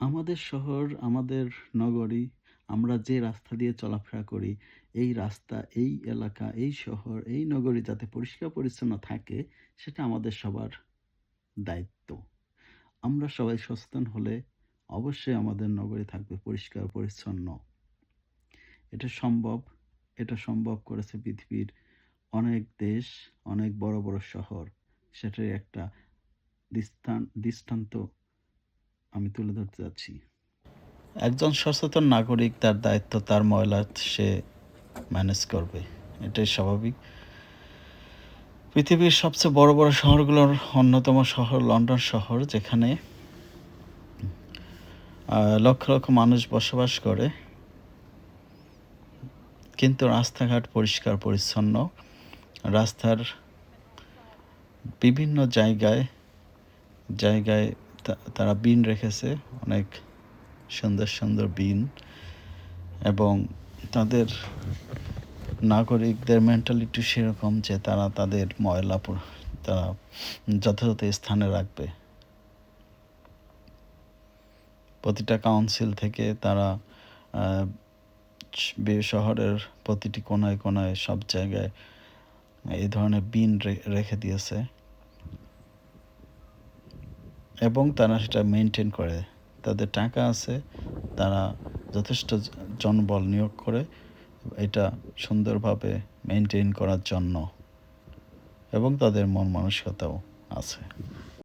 আমাদের শহর, আমাদের নগরী, আমরা যে রাস্তা দিয়ে চলাফেরা করি, এই রাস্তা, এই এলাকা, এই শহর, এই নগরী যাতে পরিষ্কার-পরিচ্ছন্ন থাকে, সেটা আমাদের সবার দায়িত্ব। আমরা সবাই সচেতন হলে অবশ্যই আমাদের নগরী থাকবে পরিষ্কার-পরিচ্ছন্ন। এটা সম্ভব। এটা সম্ভব করেছে পৃথিবীর অনেক দেশ, অনেক বড়, বড় শহর। সেটার একটা দৃষ্টান্ত আমি তুলে ধরতে যাচ্ছি। একজন সচেতন নাগরিক তার দায়িত্ব তার ময়লা সে ম্যানেজ করবে। এটাই স্বাভাবিক। পৃথিবীর সবচেয়ে বড়, বড় শহরগুলোর অন্যতম শহর লন্ডন শহর, যেখানে লক্ষ, লক্ষ মানুষ বসবাস করে। কিন্তু রাস্তাঘাট পরিষ্কার-পরিচ্ছন্ন। রাস্তার বিভিন্ন জায়গায়, জায়গায় তারা বিন রেখেছে, অনেক সুন্দর, সুন্দর বিন, এবং তাদের নাগরিকদের মেন্টালিটি সেরকম যে তারা তাদের ময়লা তারা যথাযথ স্থানে রাখবে। প্রতিটা কাউন্সিল থেকে তারা শহরের প্রতিটি কোনায়, কোনায় সব জায়গায় এই ধরনের বিন রেখে দিয়েছে এবং তারা সেটা মেইনটেইন করে। তাদের টাকা আছে, তারা যথেষ্ট জনবল নিয়োগ করে এটা সুন্দরভাবে মেইনটেইন করার জন্য, এবং তাদের মন মানসিকতাও আছে।